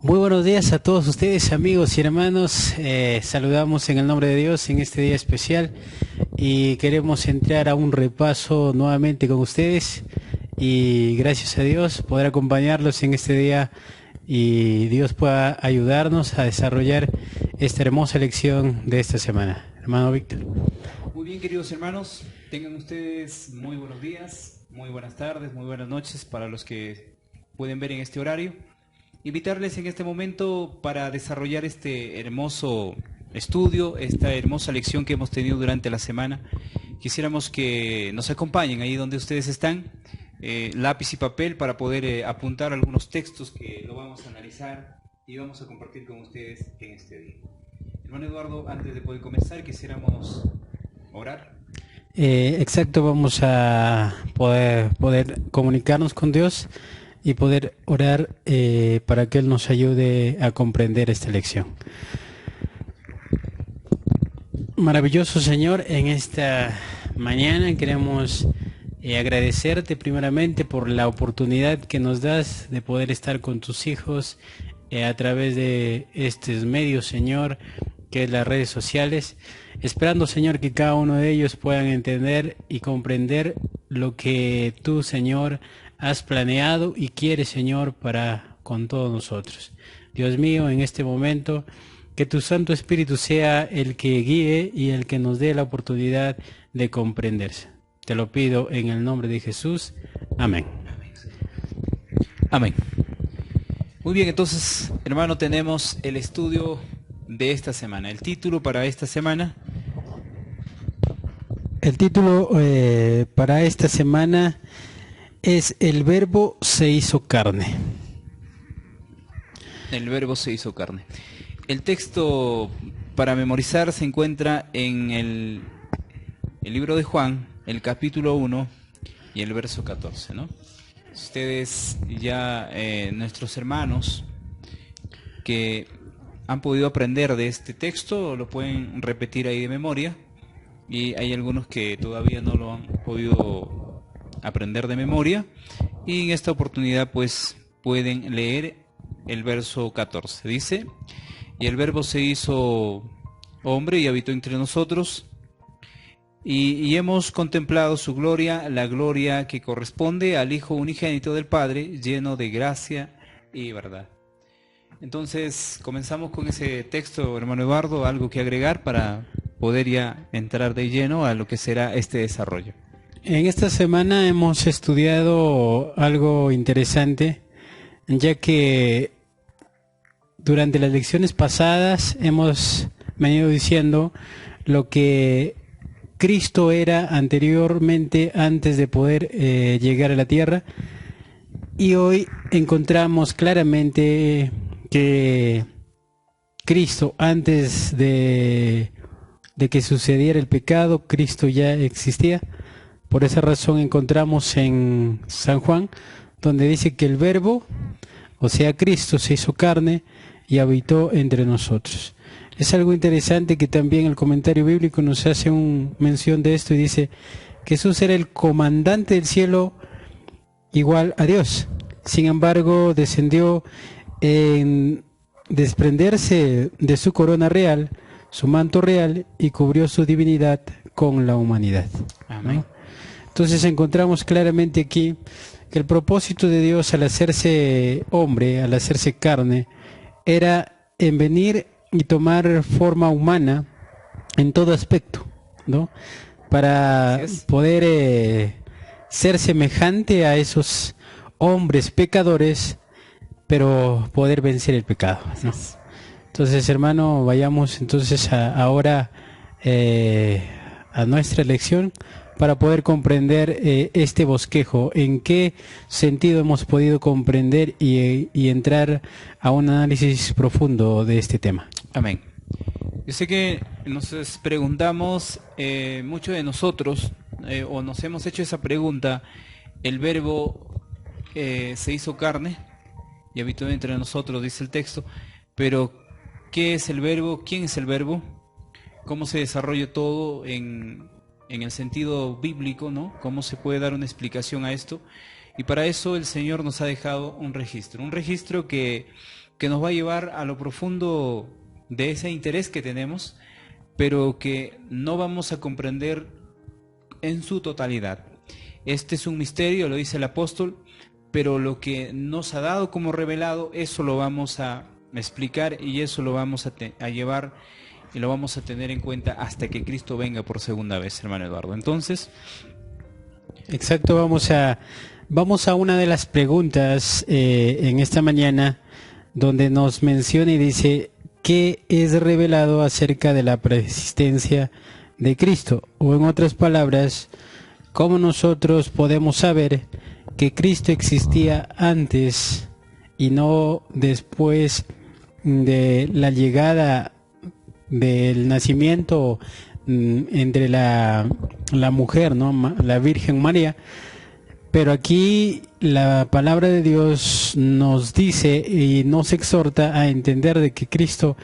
Muy buenos días a todos ustedes, amigos y hermanos. Saludamos en el nombre de Dios en este día especial y queremos entrar a un repaso nuevamente con ustedes y gracias a Dios poder acompañarlos en este día y Dios pueda ayudarnos a desarrollar esta hermosa lección de esta semana. Hermano Víctor. Muy bien, queridos hermanos, tengan ustedes muy buenos días, muy buenas tardes, muy buenas noches para los que pueden ver en este horario. Invitarles en este momento para desarrollar este hermoso estudio, esta hermosa lección que hemos tenido durante la semana. Quisiéramos que nos acompañen ahí donde ustedes están, lápiz y papel para poder apuntar algunos textos que lo vamos a analizar y vamos a compartir con ustedes en este día. Hermano Eduardo, antes de poder comenzar, quisiéramos orar. Exacto, vamos a poder comunicarnos con Dios y poder orar para que Él nos ayude a comprender esta lección. Maravilloso Señor, en esta mañana queremos agradecerte primeramente por la oportunidad que nos das de poder estar con tus hijos a través de estos medios, Señor, que es las redes sociales, esperando, Señor, que cada uno de ellos puedan entender y comprender lo que tú, Señor, has planeado y quieres, Señor, para con todos nosotros. Dios mío, en este momento, que tu Santo Espíritu sea el que guíe y el que nos dé la oportunidad de comprenderse. Te lo pido en el nombre de Jesús. Amén. Amén. Muy bien, entonces, hermano, tenemos el estudio de esta semana. El título para esta semana. El título para esta semana es El Verbo se hizo carne. El Verbo se hizo carne. El texto para memorizar se encuentra en el libro de Juan, el capítulo 1 y el verso 14, ¿no? Ustedes ya, nuestros hermanos que han podido aprender de este texto, lo pueden repetir ahí de memoria, y hay algunos que todavía no lo han podido aprender de memoria, y en esta oportunidad pues pueden leer el verso 14. Dice: y el Verbo se hizo hombre y habitó entre nosotros, y hemos contemplado su gloria, la gloria que corresponde al Hijo unigénito del Padre, lleno de gracia y verdad. Entonces comenzamos con ese texto, hermano Eduardo. ¿Algo que agregar para poder ya entrar de lleno a lo que será este desarrollo? En esta semana hemos estudiado algo interesante, ya que durante las lecciones pasadas hemos venido diciendo lo que Cristo era anteriormente, antes de poder llegar a la tierra, y hoy encontramos claramente que Cristo, antes de que sucediera el pecado, Cristo ya existía. Por esa razón encontramos en San Juan, donde dice que el Verbo, o sea Cristo, se hizo carne y habitó entre nosotros. Es algo interesante que también el comentario bíblico nos hace mención de esto y dice que Jesús era el comandante del cielo igual a Dios. Sin embargo, descendió en desprenderse de su corona real, su manto real, y cubrió su divinidad con la humanidad. Amén. Entonces encontramos claramente aquí que el propósito de Dios al hacerse hombre, al hacerse carne, era en venir y tomar forma humana en todo aspecto, ¿no? Para poder ser semejante a esos hombres pecadores, pero poder vencer el pecado, ¿no? Entonces, hermano, vayamos entonces ahora a nuestra lección para poder comprender este bosquejo, en qué sentido hemos podido comprender y entrar a un análisis profundo de este tema. Amén. Yo sé que nos preguntamos, muchos de nosotros, o nos hemos hecho esa pregunta: el Verbo se hizo carne y habitó entre nosotros, dice el texto, pero ¿qué es el Verbo? ¿Quién es el Verbo? ¿Cómo se desarrolla todo en el sentido bíblico, ¿no? ¿Cómo se puede dar una explicación a esto? Y para eso el Señor nos ha dejado un registro que nos va a llevar a lo profundo de ese interés que tenemos, pero que no vamos a comprender en su totalidad. Este es un misterio, lo dice el apóstol, pero lo que nos ha dado como revelado, eso lo vamos a explicar y eso lo vamos a llevar y lo vamos a tener en cuenta hasta que Cristo venga por segunda vez, hermano Eduardo. Entonces, exacto, vamos a una de las preguntas en esta mañana, donde nos menciona y dice: ¿qué es revelado acerca de la preexistencia de Cristo? O en otras palabras, ¿cómo nosotros podemos saber que Cristo existía antes y no después de la llegada del nacimiento entre la mujer, ¿no? La Virgen María? Pero aquí la palabra de Dios nos dice y nos exhorta a entender de que Cristo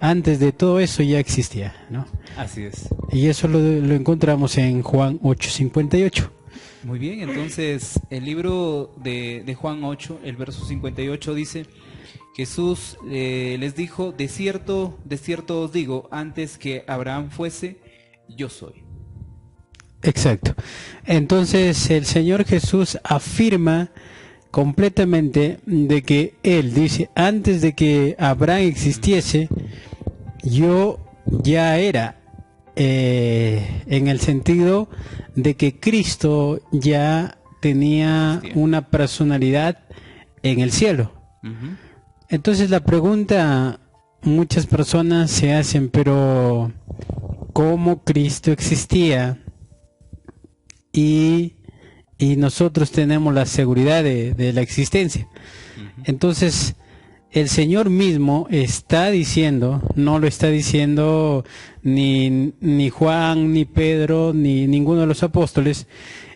antes de todo eso ya existía, ¿no? Así es. Y eso lo encontramos en Juan 8:58. Muy bien, entonces el libro de Juan 8, el verso 58 dice: Jesús les dijo, de cierto os digo, antes que Abraham fuese, yo soy. Exacto. Entonces el Señor Jesús afirma completamente de que Él dice: antes de que Abraham existiese, yo ya era, en el sentido de que Cristo ya tenía una personalidad en el cielo. Uh-huh. Entonces la pregunta muchas personas se hacen: pero ¿cómo Cristo existía y nosotros tenemos la seguridad de la existencia? Uh-huh. Entonces el Señor mismo está diciendo, no lo está diciendo ni Juan, ni Pedro, ni ninguno de los apóstoles,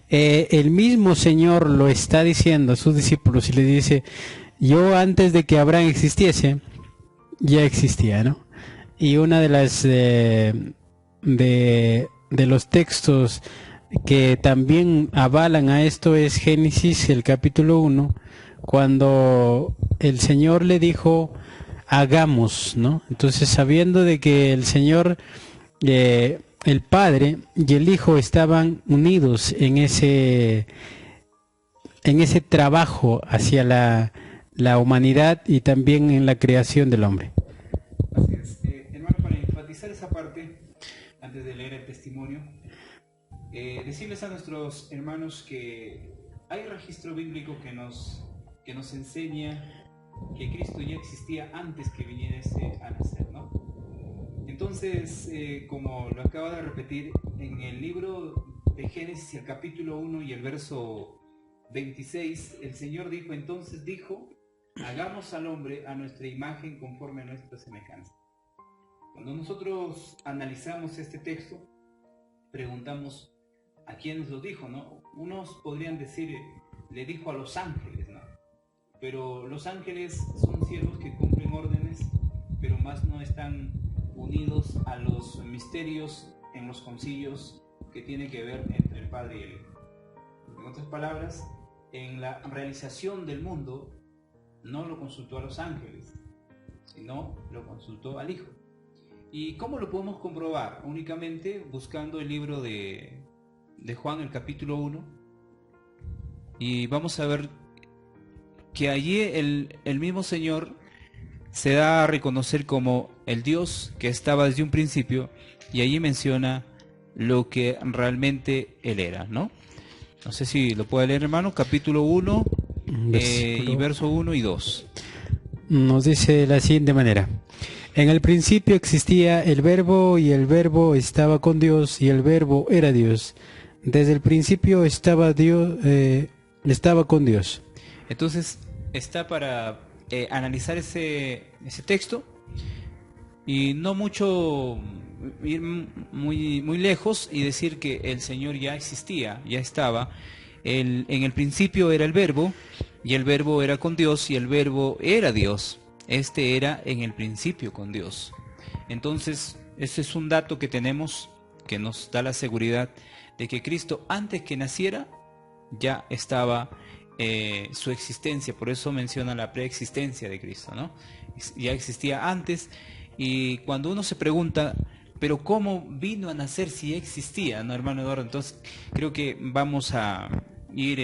el mismo Señor lo está diciendo a sus discípulos y le dice: yo antes de que Abraham existiese, ya existía, ¿no? Y una de las de los textos que también avalan a esto es Génesis, el capítulo 1, cuando el Señor le dijo: hagamos, ¿no? Entonces, sabiendo de que el Señor, el Padre y el Hijo estaban unidos en ese trabajo hacia la humanidad y también en la creación del hombre. Así es. Hermano, para enfatizar esa parte, antes de leer el testimonio, decirles a nuestros hermanos que hay registro bíblico que nos enseña que Cristo ya existía antes que viniese a nacer, ¿no? Entonces, como lo acaba de repetir, en el libro de Génesis, el capítulo 1 y el verso 26, el Señor dijo: entonces dijo, hagamos al hombre a nuestra imagen conforme a nuestra semejanza. Cuando nosotros analizamos este texto, preguntamos a quiénes lo dijo, ¿no? Unos podrían decir, le dijo a los ángeles, ¿no? Pero los ángeles son siervos que cumplen órdenes, pero más no están unidos a los misterios en los concilios que tiene que ver entre el Padre y el Hijo. En otras palabras, en la realización del mundo no lo consultó a los ángeles, sino lo consultó al Hijo. ¿Y cómo lo podemos comprobar? Únicamente buscando el libro de Juan, el capítulo 1, y vamos a ver que allí el mismo Señor se da a reconocer como el Dios que estaba desde un principio, y allí menciona lo que realmente Él era, ¿no? No sé si lo puede leer, hermano, capítulo 1, y verso 1 y 2. Nos dice de la siguiente manera: en el principio existía el Verbo, y el Verbo estaba con Dios, y el Verbo era Dios. Desde el principio estaba Dios, estaba con Dios. Entonces, está para analizar ese texto y no mucho ir muy lejos y decir que el Señor ya existía, ya estaba. En el principio era el Verbo, y el Verbo era con Dios, y el Verbo era Dios. Este era en el principio con Dios. Entonces, ese es un dato que tenemos que nos da la seguridad de que Cristo, antes que naciera, ya estaba su existencia, por eso menciona la preexistencia de Cristo, ¿no? Ya existía antes, y cuando uno se pregunta, pero ¿cómo vino a nacer si existía, no, hermano Eduardo? Entonces creo que vamos a ir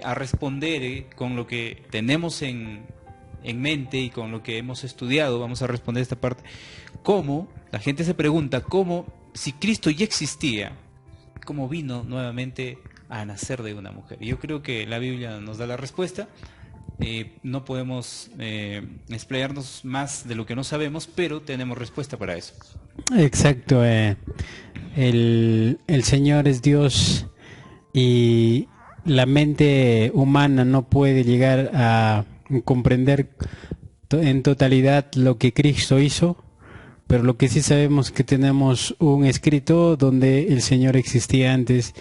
a responder con lo que tenemos en mente y con lo que hemos estudiado. Vamos a responder esta parte. ¿Cómo? La gente se pregunta, ¿cómo, si Cristo ya existía, cómo vino nuevamente a nacer de una mujer? Y yo creo que la Biblia nos da la respuesta. No podemos explayarnos más de lo que no sabemos, pero tenemos respuesta para eso. Exacto. El Señor es Dios y la mente humana no puede llegar a comprender en totalidad lo que Cristo hizo, pero lo que sí sabemos es que tenemos un escrito donde el Señor existía antes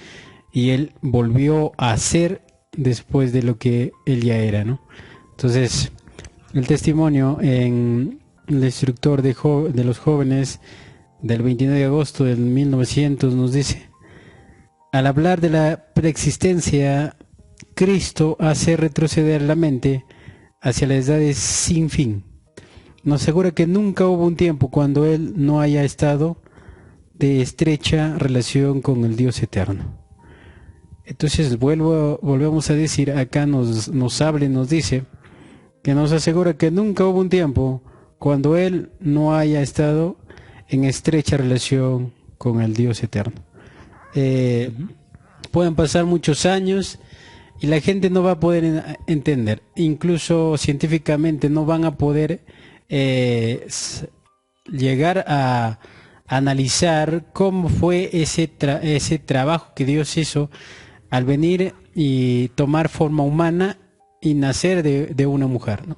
y Él volvió a ser después de lo que Él ya era, ¿no? Entonces, el testimonio en el instructor de los jóvenes del 29 de agosto del 1900 nos dice: al hablar de la preexistencia, Cristo hace retroceder la mente hacia las edades sin fin. Nos asegura que nunca hubo un tiempo cuando Él no haya estado de estrecha relación con el Dios eterno. Entonces volvemos a decir, acá nos habla y nos dice que nos asegura que nunca hubo un tiempo cuando Él no haya estado en estrecha relación con el Dios eterno. Pueden pasar muchos años y la gente no va a poder entender, incluso científicamente no van a poder llegar a analizar cómo fue ese trabajo que Dios hizo al venir y tomar forma humana y nacer de una mujer, ¿no?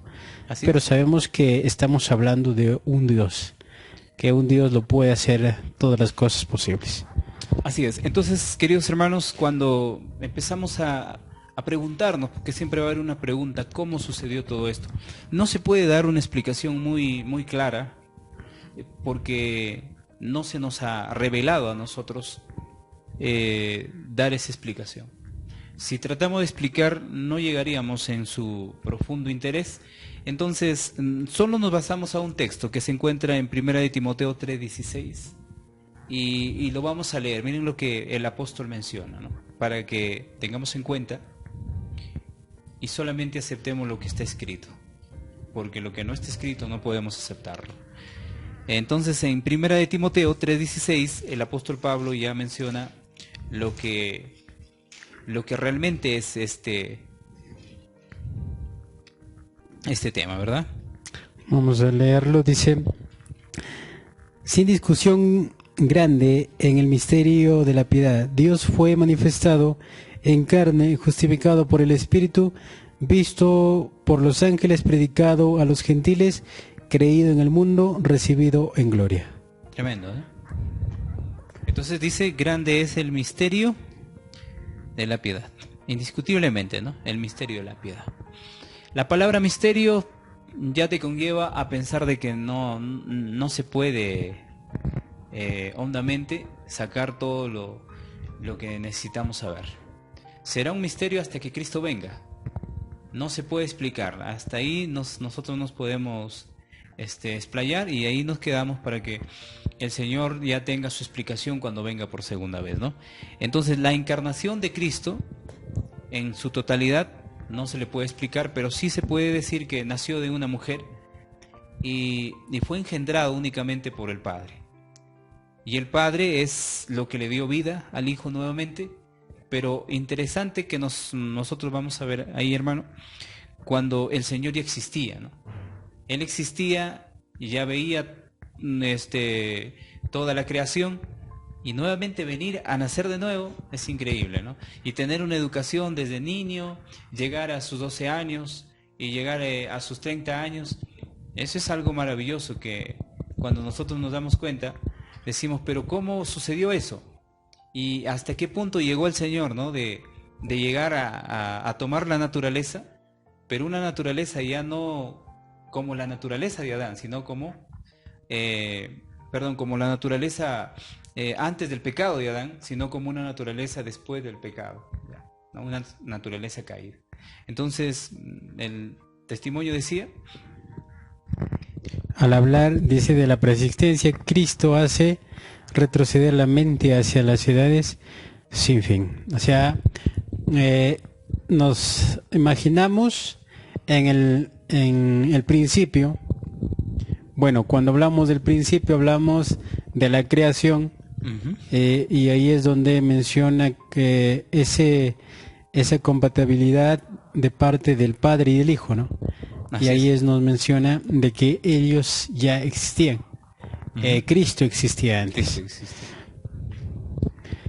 Pero sabemos que estamos hablando de un Dios, que un Dios lo puede hacer todas las cosas posibles. Así es. Entonces, queridos hermanos, cuando empezamos a preguntarnos, porque siempre va a haber una pregunta, ¿cómo sucedió todo esto? No se puede dar una explicación muy clara, porque no se nos ha revelado a nosotros dar esa explicación. Si tratamos de explicar, no llegaríamos en su profundo interés. Entonces, solo nos basamos a un texto que se encuentra en 1 de Timoteo 3:16 y lo vamos a leer. Miren lo que el apóstol menciona, ¿no? Para que tengamos en cuenta y solamente aceptemos lo que está escrito, porque lo que no está escrito no podemos aceptarlo. Entonces, en 1 de Timoteo 3:16, el apóstol Pablo ya menciona lo que realmente es este tema, ¿verdad? Vamos a leerlo. Dice: sin discusión grande en el misterio de la piedad, Dios fue manifestado en carne, justificado por el Espíritu, visto por los ángeles, predicado a los gentiles, creído en el mundo, recibido en gloria. Tremendo, ¿eh? Entonces dice, grande es el misterio de la piedad. Indiscutiblemente, ¿no? El misterio de la piedad. La palabra misterio ya te conlleva a pensar de que no se puede hondamente sacar todo lo que necesitamos saber. Será un misterio hasta que Cristo venga. No se puede explicar. Hasta ahí nosotros nos podemos explayar y ahí nos quedamos para que el Señor ya tenga su explicación cuando venga por segunda vez, ¿no? Entonces, la encarnación de Cristo en su totalidad no se le puede explicar, pero sí se puede decir que nació de una mujer y fue engendrado únicamente por el Padre. Y el Padre es lo que le dio vida al Hijo nuevamente, pero interesante que nosotros vamos a ver ahí, hermano, cuando el Señor ya existía, ¿no? Él existía y ya veía toda la creación, y nuevamente venir a nacer de nuevo es increíble, ¿no? Y tener una educación desde niño, llegar a sus 12 años y llegar a sus 30 años, eso es algo maravilloso que cuando nosotros nos damos cuenta, decimos, pero ¿cómo sucedió eso? ¿Y hasta qué punto llegó el Señor, ¿no? De llegar a tomar la naturaleza, pero una naturaleza ya no como la naturaleza de Adán, sino como la naturaleza antes del pecado de Adán, sino como una naturaleza después del pecado. ¿no? Una naturaleza caída. Entonces, el testimonio decía... Al hablar, dice, de la preexistencia, Cristo hace retroceder la mente hacia las edades sin fin. O sea, nos imaginamos en el principio. Bueno, cuando hablamos del principio hablamos de la creación. Y ahí es donde menciona que esa compatibilidad de parte del Padre y del Hijo, ¿no? Y ahí nos menciona de que ellos ya existían. Cristo existía antes.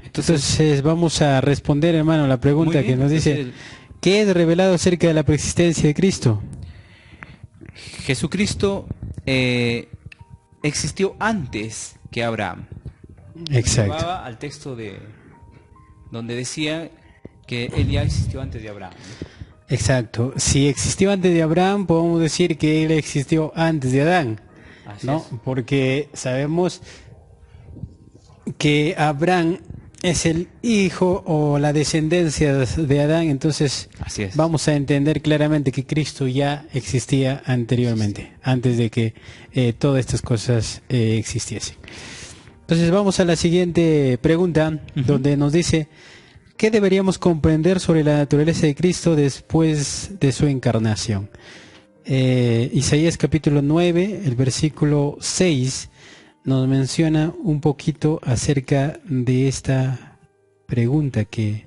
Entonces vamos a responder, hermano, la pregunta que nos dice, ¿qué es revelado acerca de la preexistencia de Cristo? Jesucristo existió antes que Abraham. Exacto. Llevaba al texto donde decía que él ya existió antes de Abraham. Exacto. Si existió antes de Abraham, podemos decir que él existió antes de Adán, ¿no? Porque sabemos que Abraham es el hijo o la descendencia de Adán, entonces vamos a entender claramente que Cristo ya existía anteriormente, antes de que todas estas cosas existiesen. Entonces vamos a la siguiente pregunta, donde nos dice, ¿qué deberíamos comprender sobre la naturaleza de Cristo después de su encarnación? Isaías capítulo 9, el versículo 6, nos menciona un poquito acerca de esta pregunta que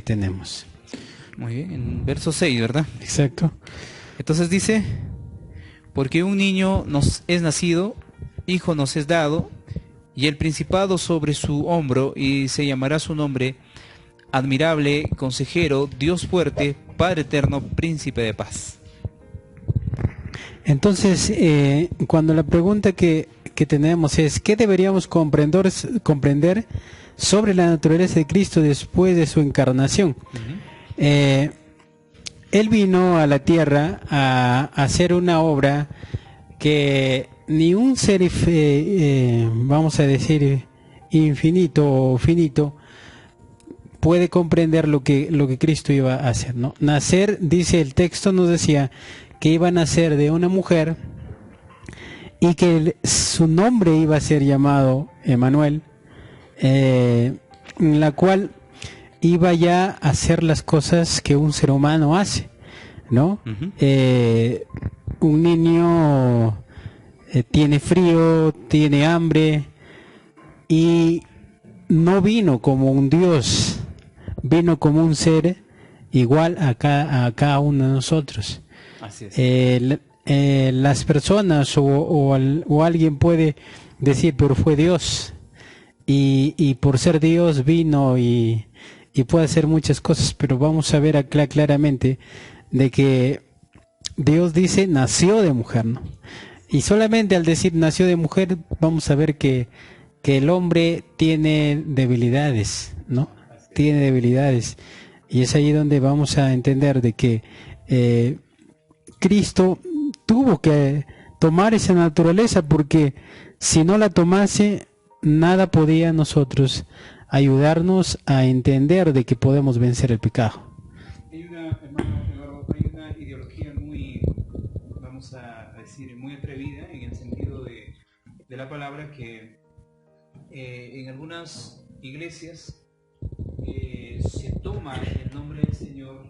tenemos. Muy bien, en verso 6, ¿verdad? Exacto. Entonces dice, porque un niño nos es nacido, hijo nos es dado, y el principado sobre su hombro, y se llamará su nombre admirable, consejero, Dios fuerte, Padre eterno, príncipe de paz. Entonces, cuando la pregunta que tenemos es, ¿qué deberíamos comprender sobre la naturaleza de Cristo después de su encarnación? Él vino a la tierra a hacer una obra que ni un ser, vamos a decir, infinito o finito, puede comprender lo que Cristo iba a hacer, ¿no? Nacer, dice el texto, nos decía que iba a nacer de una mujer y que su nombre iba a ser llamado Emmanuel, en la cual iba ya a hacer las cosas que un ser humano hace, ¿no? Un niño tiene frío, tiene hambre, y no vino como un Dios, vino como un ser igual a cada uno de nosotros. Así es. Las personas o alguien puede decir, pero fue Dios, y por ser Dios vino y puede hacer muchas cosas, pero vamos a ver acá claramente de que Dios dice nació de mujer, ¿no? Y solamente al decir nació de mujer, vamos a ver que el hombre tiene debilidades, ¿no? Tiene debilidades. Y es ahí donde vamos a entender de que Cristo tuvo que tomar esa naturaleza, porque si no la tomase, nada podía nosotros ayudarnos a entender de que podemos vencer el pecado. Hay una ideología muy, vamos a decir, muy atrevida en el sentido de la palabra, que en algunas iglesias se toma el nombre del Señor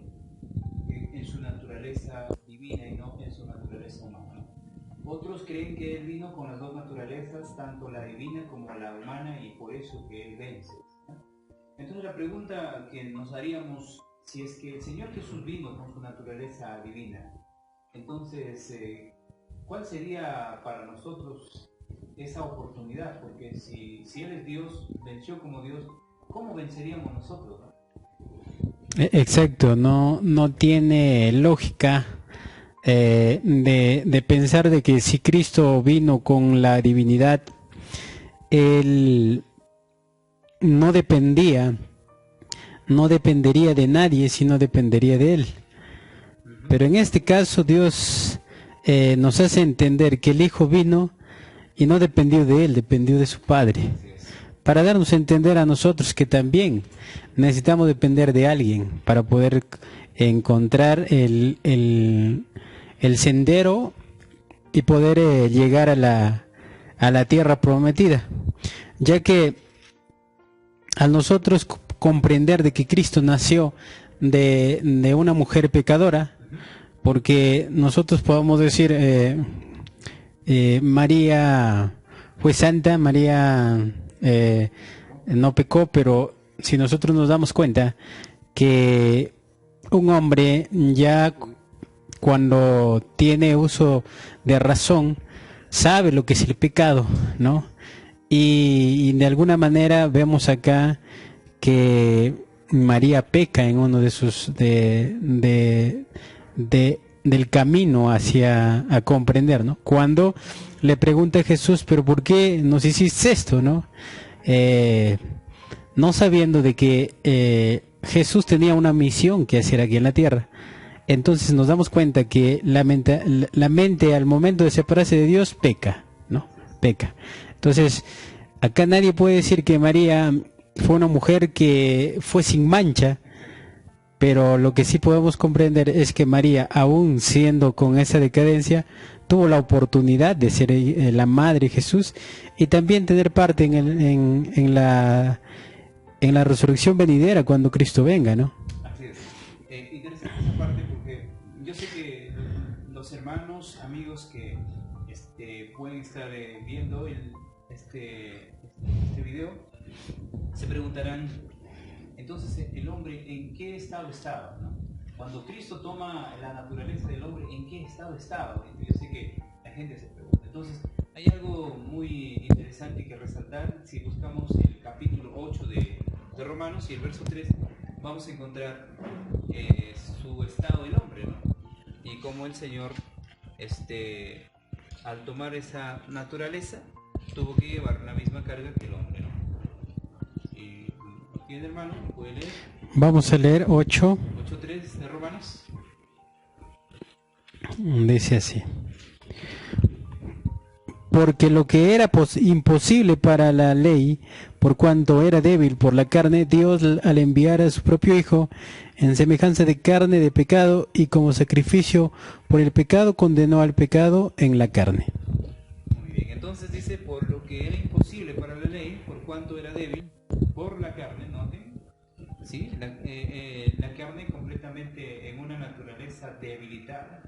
en su naturaleza divina y no en su naturaleza humana. Otros creen que Él vino con las dos naturalezas, tanto la divina como la humana, y por eso que Él vence. Entonces la pregunta que nos haríamos, si es que el Señor Jesús vino con su naturaleza divina, entonces, ¿cuál sería para nosotros esa oportunidad? Porque si Él es Dios, venció como Dios, ¿cómo venceríamos nosotros, no? Exacto, no tiene lógica de pensar de que si Cristo vino con la divinidad, Él no dependería de nadie, sino dependería de Él. Pero en este caso Dios nos hace entender que el Hijo vino y no dependió de Él, dependió de su Padre. para darnos a entender a nosotros que también necesitamos depender de alguien para poder encontrar el sendero y poder llegar a la tierra prometida, ya que al nosotros comprender de que Cristo nació de una mujer pecadora, porque nosotros podemos decir María fue santa, María no pecó, pero si nosotros nos damos cuenta que un hombre ya cuando tiene uso de razón sabe lo que es el pecado, ¿no? Y de alguna manera vemos acá que María peca en uno de sus del camino hacia a comprender, ¿no? Cuando le pregunta a Jesús, pero ¿por qué nos hiciste esto, no? No sabiendo de que Jesús tenía una misión que hacer aquí en la tierra. Entonces nos damos cuenta que la mente al momento de separarse de Dios peca, ¿no? Peca. Entonces, acá nadie puede decir que María fue una mujer que fue sin mancha, pero lo que sí podemos comprender es que María, aún siendo con esa decadencia, tuvo la oportunidad de ser la madre de Jesús y también tener parte en la resurrección venidera cuando Cristo venga, ¿no? Así es. Interesante esa parte porque yo sé que los hermanos, amigos que pueden estar viendo este video, se preguntarán, entonces el hombre en qué estado estaba, ¿no? Cuando Cristo toma la naturaleza del hombre, ¿en qué estado estaba? Yo sé que la gente se pregunta. Entonces, hay algo muy interesante que resaltar. Si buscamos el capítulo 8 de Romanos y el verso 3, vamos a encontrar su estado del hombre, ¿no? Y cómo el Señor, al tomar esa naturaleza, tuvo que llevar la misma carga que el hombre, ¿no? Y ¿tiene, hermano? ¿Puede leer? Vamos a leer 8.3 de Romanos. Dice así: porque lo que era imposible para la ley, por cuanto era débil por la carne, Dios al enviar a su propio Hijo en semejanza de carne de pecado y como sacrificio por el pecado, condenó al pecado en la carne. Muy bien, entonces dice, por lo que era imposible para la ley, por cuanto era débil por la carne, ¿noten? ¿Sí? La carne completamente en una naturaleza debilitada,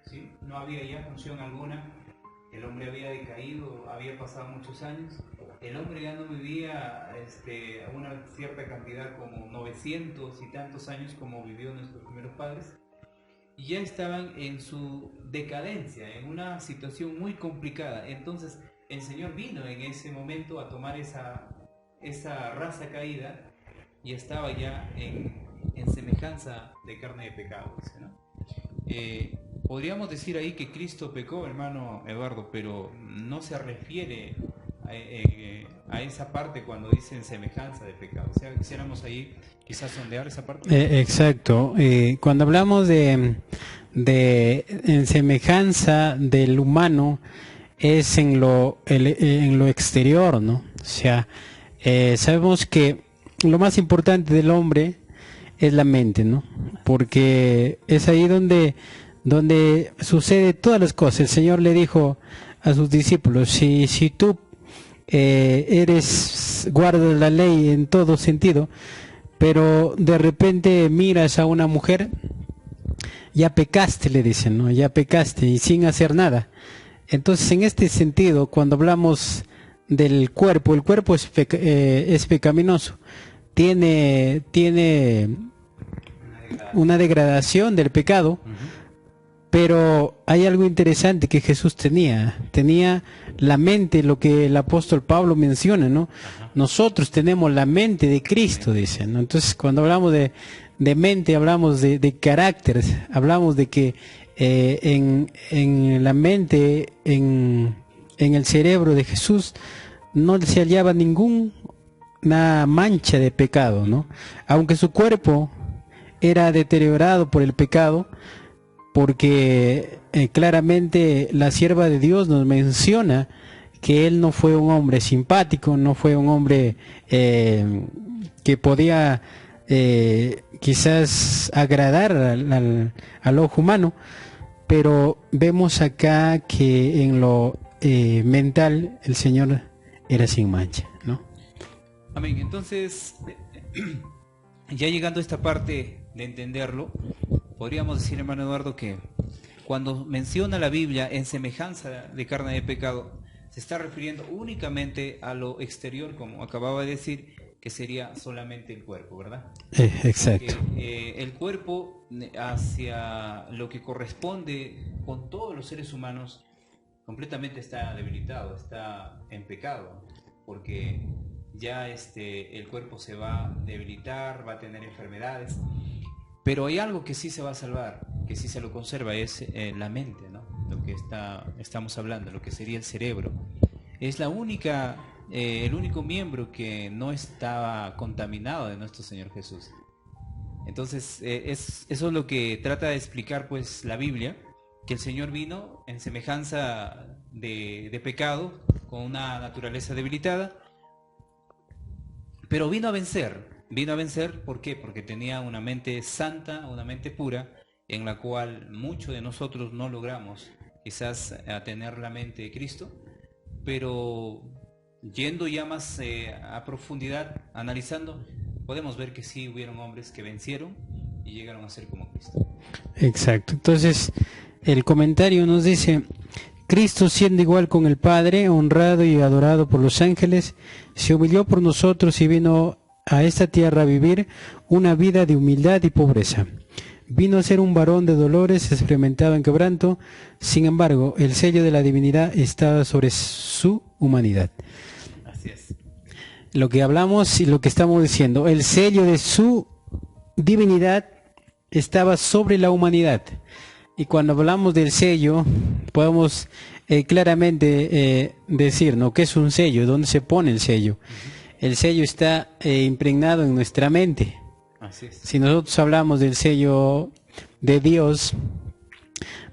¿sí? No había ya función alguna. El hombre había decaído, había pasado muchos años. El hombre ya no vivía una cierta cantidad, como 900 y tantos años como vivió nuestros primeros padres. Y ya estaban en su decadencia, en una situación muy complicada. Entonces el Señor vino en ese momento a tomar esa raza caída y estaba ya en semejanza de carne de pecado, ¿no? Podríamos decir ahí que Cristo pecó, hermano Eduardo, pero no se refiere a esa parte cuando dicen semejanza de pecado. O sea, quisiéramos ahí quizás sondear esa parte. Exacto. Cuando hablamos de en semejanza del humano, es en lo exterior, ¿no? O sea, sabemos que lo más importante del hombre es la mente, ¿no? Porque es ahí donde sucede todas las cosas. El Señor le dijo a sus discípulos, si tú guardas la ley en todo sentido, pero de repente miras a una mujer, ya pecaste, le dicen, ¿no? Ya pecaste y sin hacer nada. Entonces, en este sentido, cuando hablamos del cuerpo, el cuerpo es pecaminoso, tiene una degradación del pecado. Pero hay algo interesante que Jesús tenía la mente, lo que el apóstol Pablo menciona, ¿no? Ajá. Nosotros tenemos la mente de Cristo, dicen, ¿no? Entonces, cuando hablamos de mente, hablamos de carácter, hablamos de que en la mente, en el cerebro de Jesús, no se hallaba ninguna mancha de pecado, ¿no? Aunque su cuerpo era deteriorado por el pecado, porque claramente la sierva de Dios nos menciona que él no fue un hombre simpático, no fue un hombre que podía quizás agradar al ojo humano, pero vemos acá que en lo mental el Señor era sin mancha, ¿no? Amén. Entonces, ya llegando a esta parte de entenderlo, podríamos decir, hermano Eduardo, que cuando menciona la Biblia en semejanza de carne de pecado, se está refiriendo únicamente a lo exterior, como acababa de decir, que sería solamente el cuerpo, ¿verdad? Exacto. Porque, el cuerpo hacia lo que corresponde con todos los seres humanos completamente está debilitado, está en pecado, porque ya el cuerpo se va a debilitar, va a tener enfermedades, pero hay algo que sí se va a salvar, que sí se lo conserva, es la mente, ¿no? Lo que estamos hablando, lo que sería el cerebro. Es la única, el único miembro que no estaba contaminado de nuestro Señor Jesús. Entonces, eso es lo que trata de explicar pues la Biblia, que el Señor vino en semejanza de pecado, con una naturaleza debilitada, pero vino a vencer, ¿por qué? Porque tenía una mente santa, una mente pura, en la cual muchos de nosotros no logramos quizás a tener la mente de Cristo, pero yendo ya más a profundidad, analizando, podemos ver que sí hubieron hombres que vencieron y llegaron a ser como Cristo. Exacto. Entonces, el comentario nos dice: Cristo, siendo igual con el Padre, honrado y adorado por los ángeles, se humilló por nosotros y vino a esta tierra a vivir una vida de humildad y pobreza. Vino a ser un varón de dolores, experimentado en quebranto. Sin embargo, el sello de la divinidad estaba sobre su humanidad. Así es. Lo que hablamos y lo que estamos diciendo, el sello de su divinidad estaba sobre la humanidad. Y cuando hablamos del sello, podemos claramente decir, ¿no?, ¿qué es un sello? ¿Dónde se pone el sello? El sello está impregnado en nuestra mente. Así es. Si nosotros hablamos del sello de Dios,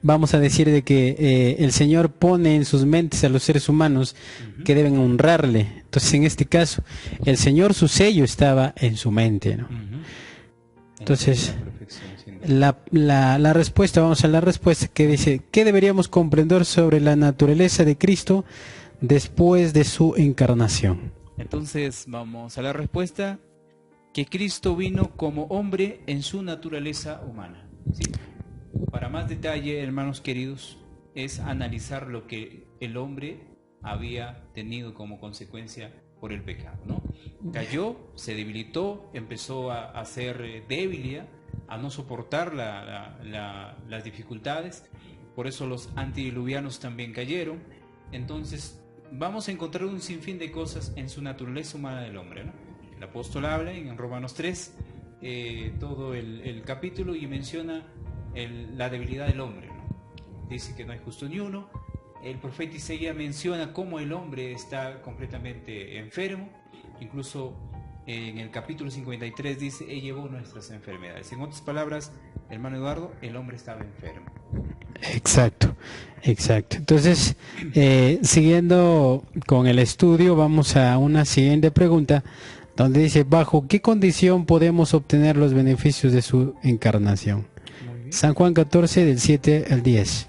vamos a decir de que el Señor pone en sus mentes a los seres humanos que deben honrarle. Entonces, en este caso, el Señor, su sello estaba en su mente, ¿no? Entonces, la respuesta, vamos a la respuesta que dice: ¿qué deberíamos comprender sobre la naturaleza de Cristo después de su encarnación? Entonces, vamos a la respuesta: que Cristo vino como hombre en su naturaleza humana. ¿Sí? Para más detalle, hermanos queridos, es analizar lo que el hombre había tenido como consecuencia por el pecado, ¿no? Cayó, se debilitó, empezó a ser débil, a no soportar las dificultades. Por eso los antediluvianos también cayeron. Entonces vamos a encontrar un sinfín de cosas en su naturaleza humana del hombre, ¿no? El apóstol habla en Romanos 3 todo el capítulo y menciona la debilidad del hombre, ¿no? Dice que no hay justo ni uno. El profeta Isaías menciona cómo el hombre está completamente enfermo. Incluso en el capítulo 53 dice: Él llevó nuestras enfermedades. En otras palabras, hermano Eduardo, el hombre estaba enfermo. Exacto, exacto. Entonces, siguiendo con el estudio, vamos a una siguiente pregunta, donde dice: ¿bajo qué condición podemos obtener los beneficios de su encarnación? San Juan 14, del 7 al 10.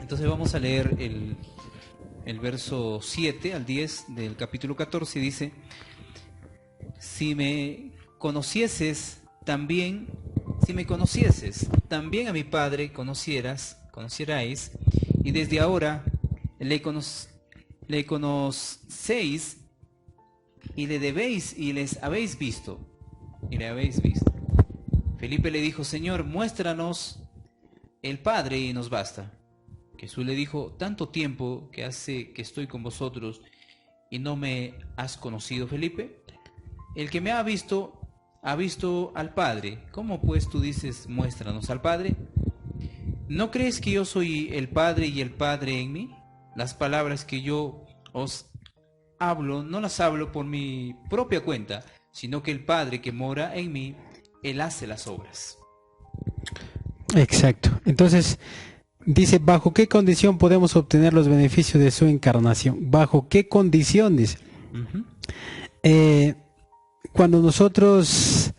Entonces vamos a leer el verso 7 al 10 del capítulo 14. Dice: si me conocieses, también a mi Padre conocierais, y desde ahora le conocéis y le debéis y les habéis visto. Felipe le dijo: Señor, muéstranos el Padre y nos basta. Jesús le dijo: tanto tiempo que hace que estoy con vosotros y no me has conocido, Felipe. El que me ha visto al Padre. ¿Cómo pues tú dices: muéstranos al Padre? ¿No crees que yo soy el Padre y el Padre en mí? Las palabras que yo os hablo, no las hablo por mi propia cuenta, sino que el Padre que mora en mí, Él hace las obras. Exacto. Entonces, Dice, ¿bajo qué condición podemos obtener los beneficios de su encarnación? ¿Bajo qué condiciones? Cuando nosotros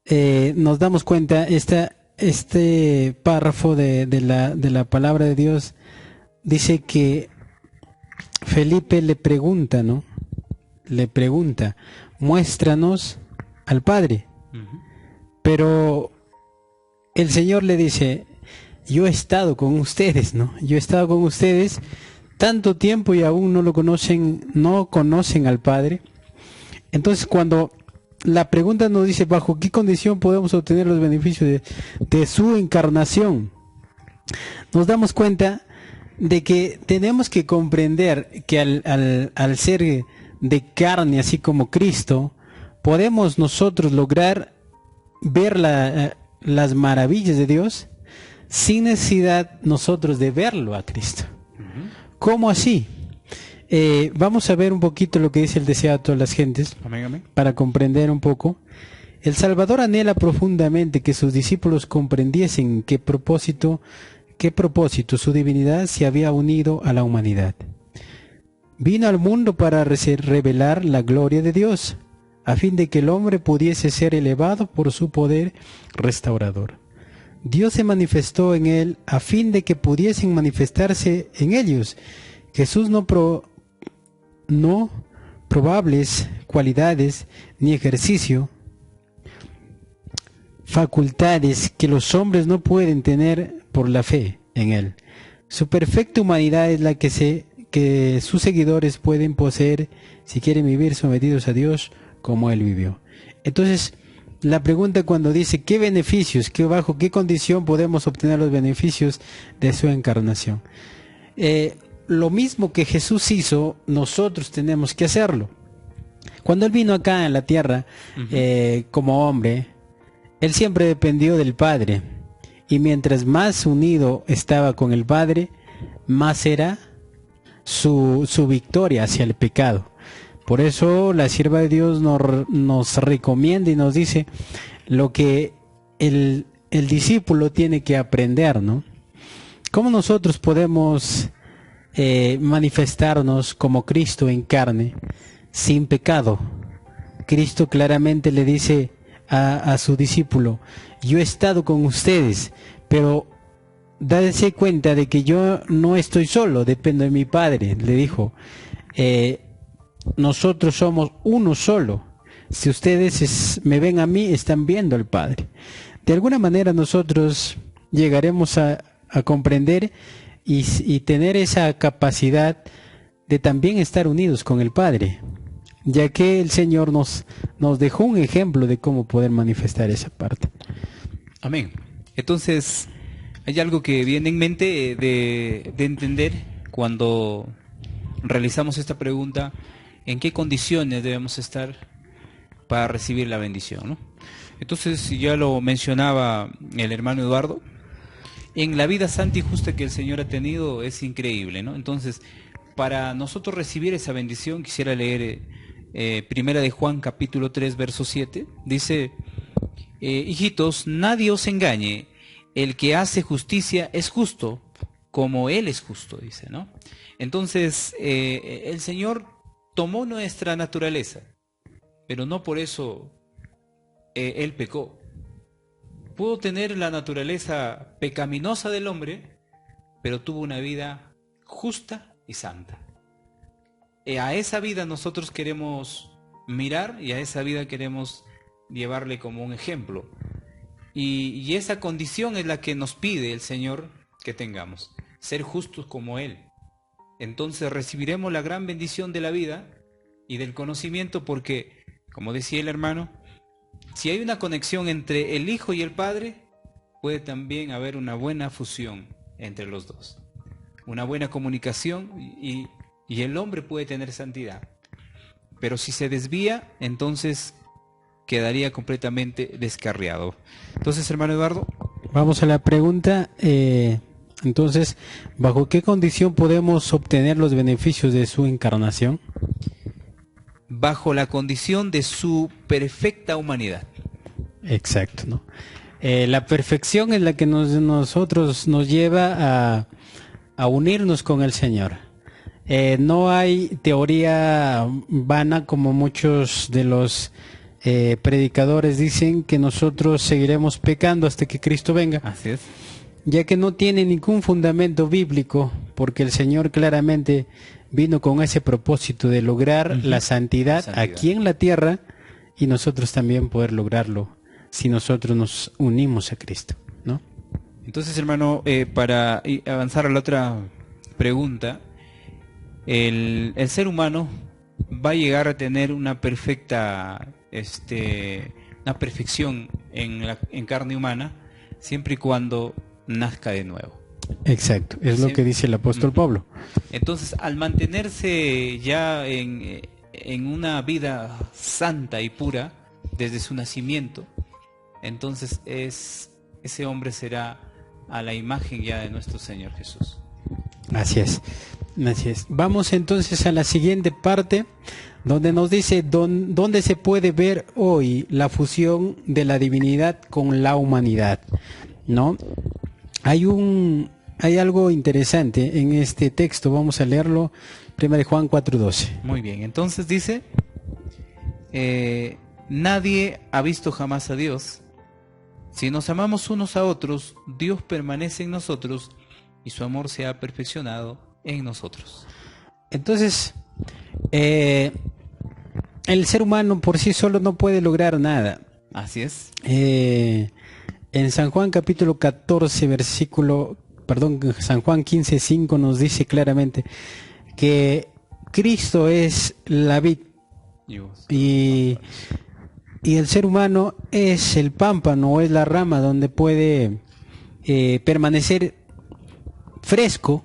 nos damos cuenta, este párrafo de la palabra de Dios dice que Felipe le pregunta, ¿no? Le pregunta, muéstranos al Padre. Pero el Señor le dice, yo he estado con ustedes, ¿no? Yo he estado con ustedes tanto tiempo y aún no lo conocen, no conocen al Padre. Entonces, cuando la pregunta nos dice, ¿bajo qué condición podemos obtener los beneficios de su encarnación? Nos damos cuenta de que tenemos que comprender que al ser de carne, así como Cristo, podemos nosotros lograr ver las maravillas de Dios sin necesidad nosotros de verlo a Cristo. ¿Cómo así? Vamos a ver un poquito lo que dice el deseado de todas las gentes, amén, amén, para comprender un poco. El Salvador anhela profundamente que sus discípulos comprendiesen qué propósito su divinidad se había unido a la humanidad. Vino al mundo para revelar la gloria de Dios, a fin de que el hombre pudiese ser elevado por su poder restaurador. Dios se manifestó en él a fin de que pudiesen manifestarse en ellos Jesús no probables cualidades ni ejercicio, facultades que los hombres no pueden tener por la fe en él. Su perfecta humanidad es la que sus seguidores pueden poseer si quieren vivir sometidos a Dios como él vivió. Entonces, la pregunta cuando dice ¿qué beneficios, bajo qué condición podemos obtener los beneficios de su encarnación? Lo mismo que Jesús hizo, nosotros tenemos que hacerlo. Cuando él vino acá en la tierra como hombre, él siempre dependió del Padre. Y mientras más unido estaba con el Padre, más era su victoria hacia el pecado. Por eso la sierva de Dios nos recomienda y nos dice lo que el discípulo tiene que aprender, ¿no? ¿Cómo nosotros podemos manifestarnos como Cristo en carne, sin pecado? Cristo claramente le dice a su discípulo, yo he estado con ustedes, pero dádese cuenta de que yo no estoy solo, dependo de mi Padre. Le dijo, nosotros somos uno solo. Si ustedes me ven a mí, están viendo al Padre. De alguna manera nosotros llegaremos a comprender y tener esa capacidad de también estar unidos con el Padre, ya que el Señor nos dejó un ejemplo de cómo poder manifestar esa parte. Amén. Entonces, hay algo que viene en mente de entender cuando realizamos esta pregunta: ¿en qué condiciones debemos estar para recibir la bendición, ¿no? Entonces, ya lo mencionaba el hermano Eduardo, en la vida santa y justa que el Señor ha tenido es increíble, ¿no? Entonces, para nosotros recibir esa bendición, quisiera leer Primera de Juan capítulo 3, verso 7. Dice, hijitos, nadie os engañe, el que hace justicia es justo, como Él es justo, dice, ¿no? Entonces, el Señor tomó nuestra naturaleza, pero no por eso Él pecó. Pudo tener la naturaleza pecaminosa del hombre, pero tuvo una vida justa y santa. A esa vida nosotros queremos mirar y a esa vida queremos llevarle como un ejemplo. Y esa condición es la que nos pide el Señor que tengamos, ser justos como Él. Entonces recibiremos la gran bendición de la vida y del conocimiento porque, como decía el hermano, si hay una conexión entre el Hijo y el Padre, puede también haber una buena fusión entre los dos. Una buena comunicación y el hombre puede tener santidad. Pero si se desvía, entonces quedaría completamente descarriado. Entonces, hermano Eduardo. Vamos a la pregunta. Entonces, ¿bajo qué condición podemos obtener los beneficios de su encarnación? Bajo la condición de su perfecta humanidad. Exacto, ¿no? La perfección es la que nosotros nos lleva a unirnos con el Señor. No hay teoría vana como muchos de los predicadores dicen que nosotros seguiremos pecando hasta que Cristo venga. Así es. Ya que no tiene ningún fundamento bíblico, porque el Señor claramente vino con ese propósito de lograr la santidad aquí en la tierra y nosotros también poder lograrlo si nosotros nos unimos a Cristo, ¿no? Entonces, hermano, para avanzar a la otra pregunta, el ser humano va a llegar a tener una perfecta, una perfección en carne humana, siempre y cuando nazca de nuevo. Exacto, es lo que dice el apóstol Pablo. Entonces, al mantenerse ya en una vida santa y pura desde su nacimiento, entonces ese hombre será a la imagen ya de nuestro Señor Jesús. Así es, así es. Vamos entonces a la siguiente parte, donde nos dice dónde se puede ver hoy la fusión de la divinidad con la humanidad, ¿no? Hay algo interesante en este texto, vamos a leerlo, 1 Juan 4:12. Muy bien, entonces dice, nadie ha visto jamás a Dios. Si nos amamos unos a otros, Dios permanece en nosotros y su amor se ha perfeccionado en nosotros. Entonces, el ser humano por sí solo no puede lograr nada. Así es. En San Juan capítulo 14, San Juan 15:5 nos dice claramente que Cristo es la vid y el ser humano es el pámpano o es la rama donde puede permanecer fresco,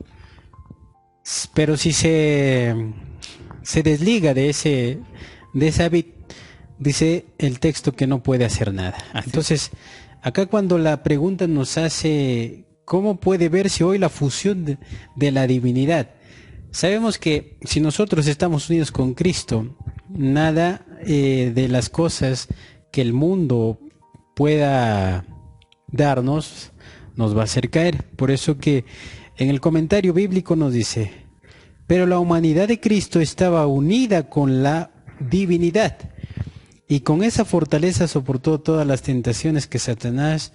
pero si se desliga de esa vid, dice el texto que no puede hacer nada. Entonces, acá cuando la pregunta nos hace, ¿cómo puede verse hoy la fusión de la divinidad? Sabemos que si nosotros estamos unidos con Cristo, nada de las cosas que el mundo pueda darnos nos va a hacer caer. Por eso que en el comentario bíblico nos dice, pero la humanidad de Cristo estaba unida con la divinidad y con esa fortaleza soportó todas las tentaciones que Satanás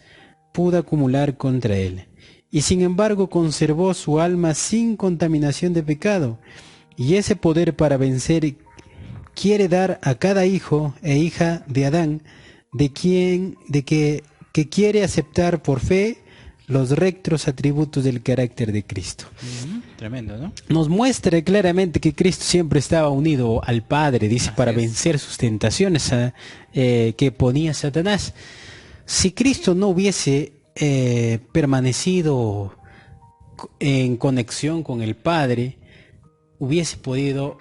pudo acumular contra él. Y sin embargo conservó su alma sin contaminación de pecado. Y ese poder para vencer quiere dar a cada hijo e hija de Adán, que quiere aceptar por fe los rectos atributos del carácter de Cristo. Tremendo, ¿no? Nos muestra claramente que Cristo siempre estaba unido al Padre, dice, Así para es. vencer sus tentaciones que ponía Satanás. Si Cristo no hubiese permanecido en conexión con el Padre, hubiese podido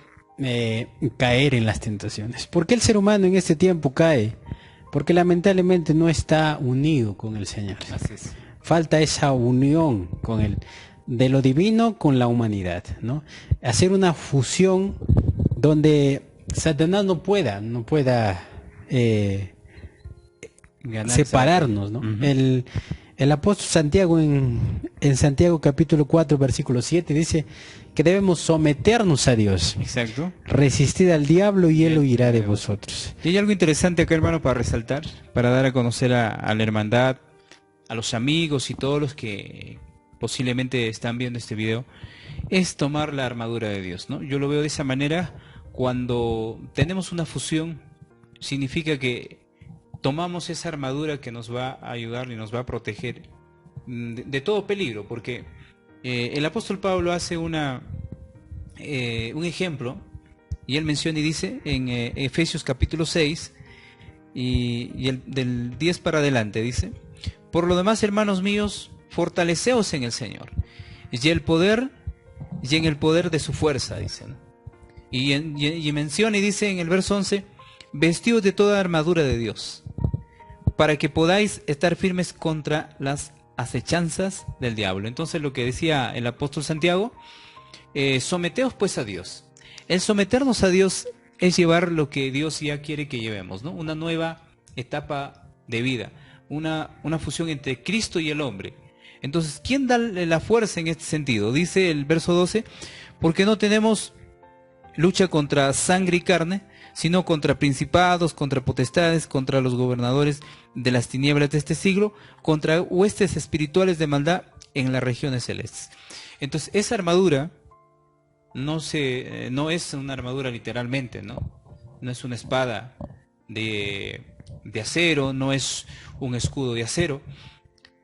caer en las tentaciones. ¿Por qué el ser humano en este tiempo cae? Porque lamentablemente no está unido con el Señor. Así es. Falta esa unión de lo divino con la humanidad, ¿no? Hacer una fusión donde Satanás no pueda separarnos, ¿no? El apóstol Santiago en Santiago capítulo 4 versículo 7 dice que debemos someternos a Dios. Exacto. Resistid al diablo y él huirá de vosotros. Y hay algo interesante acá, hermano, para resaltar, para dar a conocer a la hermandad, a los amigos y todos los que posiblemente están viendo este video, es tomar la armadura de Dios, ¿no? Yo lo veo de esa manera. Cuando tenemos una fusión, significa que tomamos esa armadura que nos va a ayudar y nos va a proteger de todo peligro, porque el apóstol Pablo hace un ejemplo, y él menciona y dice en Efesios capítulo 6 y del 10 para adelante, dice: por lo demás, hermanos míos, fortaleceos en el Señor y en el poder de su fuerza, dicen. Y menciona y dice en el verso 11: vestidos de toda armadura de Dios, para que podáis estar firmes contra las acechanzas del diablo. Entonces, lo que decía el apóstol Santiago, someteos pues a Dios. El someternos a Dios es llevar lo que Dios ya quiere que llevemos, ¿no? Una nueva etapa de vida, una fusión entre Cristo y el hombre. Entonces, ¿quién da la fuerza en este sentido? Dice el verso 12, porque no tenemos lucha contra sangre y carne, sino contra principados, contra potestades, contra los gobernadores de las tinieblas de este siglo, contra huestes espirituales de maldad en las regiones celestes. Entonces, esa armadura no es una armadura literalmente, ¿no? No es una espada de acero, no es un escudo de acero,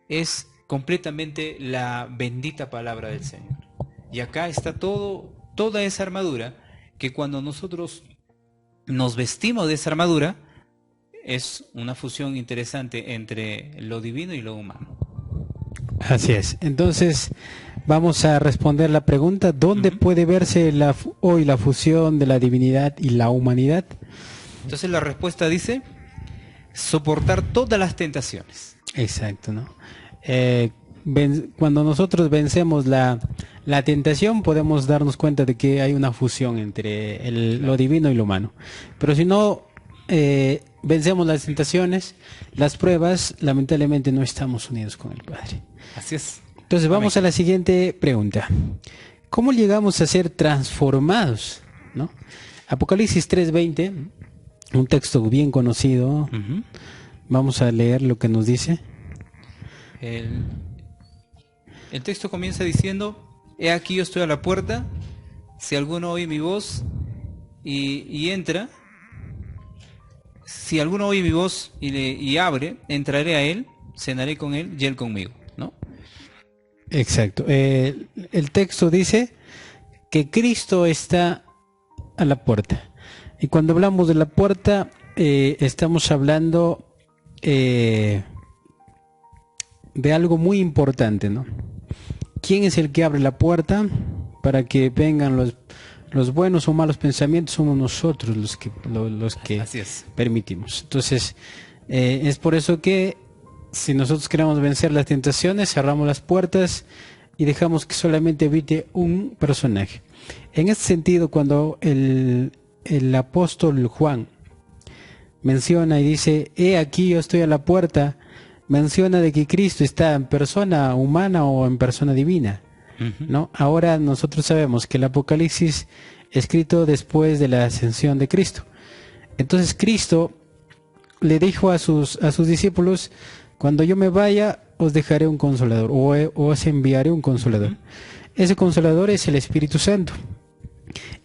es completamente la bendita palabra del Señor. Y acá está toda esa armadura, que cuando nosotros nos vestimos de esa armadura, es una fusión interesante entre lo divino y lo humano. Así es. Entonces, vamos a responder la pregunta, ¿dónde puede verse hoy la fusión de la divinidad y la humanidad? Entonces la respuesta dice, soportar todas las tentaciones. Exacto, ¿no? Cuando nosotros vencemos la tentación, podemos darnos cuenta de que hay una fusión entre lo divino y lo humano. Pero si no vencemos las tentaciones, las pruebas, lamentablemente no estamos unidos con el Padre. Así es. Entonces vamos a la siguiente pregunta. ¿Cómo llegamos a ser transformados? ¿No? Apocalipsis 3:20, un texto bien conocido. Vamos a leer lo que nos dice. El texto comienza diciendo, he aquí yo estoy a la puerta, si alguno oye mi voz y entra, si alguno oye mi voz y abre, entraré a él, cenaré con él y él conmigo, ¿no? Exacto. El texto dice que Cristo está a la puerta. Y cuando hablamos de la puerta, estamos hablando de algo muy importante, ¿no? ¿Quién es el que abre la puerta para que vengan los buenos o malos pensamientos? Somos nosotros los que Así es. permitimos. Entonces, es por eso que si nosotros queremos vencer las tentaciones, cerramos las puertas y dejamos que solamente habite un personaje. En este sentido, cuando el apóstol Juan menciona y dice, he aquí yo estoy a la puerta, menciona de que Cristo está en persona humana o en persona divina, ¿no? Ahora nosotros sabemos que el Apocalipsis escrito después de la ascensión de Cristo. Entonces Cristo le dijo a sus discípulos, cuando yo me vaya, os dejaré un consolador, o os enviaré un consolador. Ese consolador es el Espíritu Santo.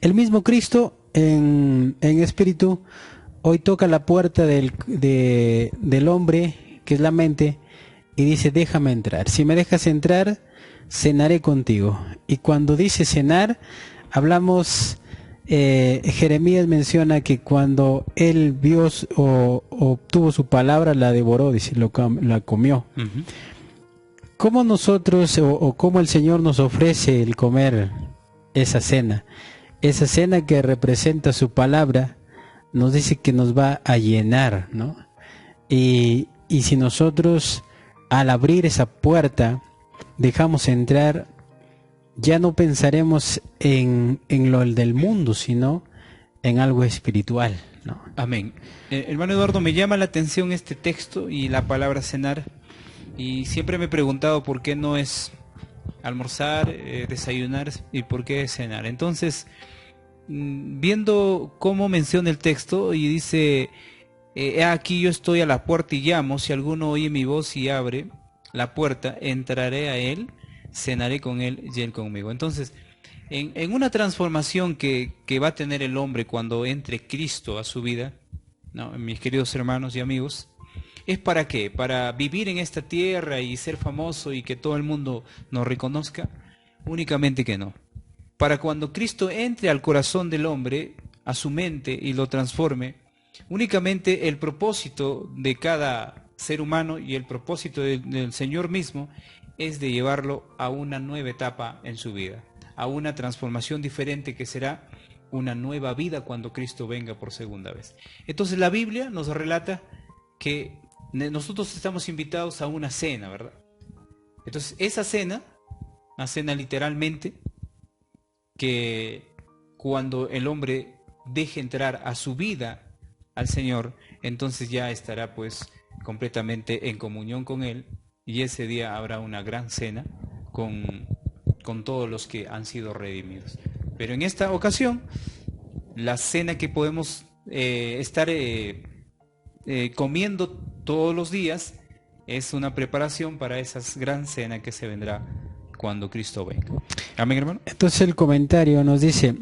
El mismo Cristo en espíritu hoy toca la puerta del hombre, que es la mente, y dice, déjame entrar. Si me dejas entrar, cenaré contigo. Y cuando dice cenar, hablamos, Jeremías menciona que cuando él vio o obtuvo su palabra, la devoró, dice, la comió. ¿Cómo nosotros o cómo el Señor nos ofrece el comer esa cena? Esa cena que representa su palabra, nos dice que nos va a llenar, ¿no? Y si nosotros al abrir esa puerta dejamos entrar, ya no pensaremos en lo del mundo, sino en algo espiritual, ¿no? Amén. Hermano Eduardo, me llama la atención este texto y la palabra cenar, y siempre me he preguntado por qué no es almorzar, desayunar, y por qué cenar. Entonces, viendo cómo menciona el texto y dice, he aquí yo estoy a la puerta y llamo, si alguno oye mi voz y abre la puerta, entraré a él, cenaré con él y él conmigo. Entonces, en una transformación que va a tener el hombre cuando entre Cristo a su vida, ¿no? Mis queridos hermanos y amigos, ¿es para qué? ¿Para vivir en esta tierra y ser famoso y que todo el mundo nos reconozca? Únicamente que no. Para cuando Cristo entre al corazón del hombre, a su mente, y lo transforme, únicamente el propósito de cada ser humano y el propósito del Señor mismo es de llevarlo a una nueva etapa en su vida, a una transformación diferente que será una nueva vida cuando Cristo venga por segunda vez. Entonces la Biblia nos relata que nosotros estamos invitados a una cena, ¿verdad? Entonces esa cena, una cena literalmente, que cuando el hombre deje entrar a su vida al Señor, entonces ya estará pues completamente en comunión con Él, y ese día habrá una gran cena con todos los que han sido redimidos. Pero en esta ocasión, la cena que podemos estar comiendo todos los días es una preparación para esa gran cena que se vendrá cuando Cristo venga. Amén, hermano. Entonces el comentario nos dice: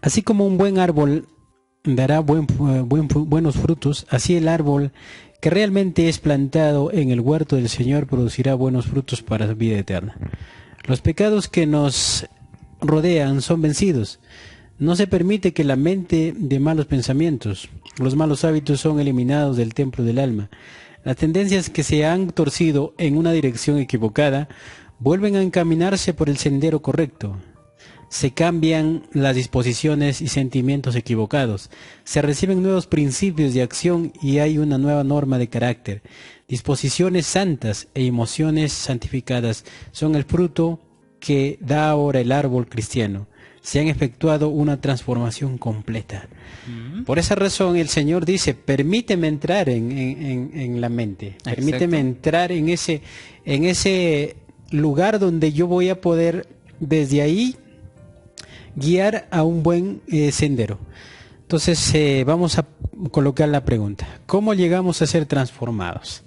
así como un buen árbol dará buenos frutos, así el árbol que realmente es plantado en el huerto del Señor producirá buenos frutos para vida eterna. Los pecados que nos rodean son vencidos. No se permite que la mente de malos pensamientos, los malos hábitos son eliminados del templo del alma. Las tendencias que se han torcido en una dirección equivocada vuelven a encaminarse por el sendero correcto. Se cambian las disposiciones y sentimientos equivocados. Se reciben nuevos principios de acción y hay una nueva norma de carácter. Disposiciones santas e emociones santificadas son el fruto que da ahora el árbol cristiano. Se han efectuado una transformación completa. Por esa razón el Señor dice: permíteme entrar en la mente. Permíteme entrar en ese lugar donde yo voy a poder desde ahí guiar a un buen sendero. Entonces vamos a colocar la pregunta: ¿cómo llegamos a ser transformados?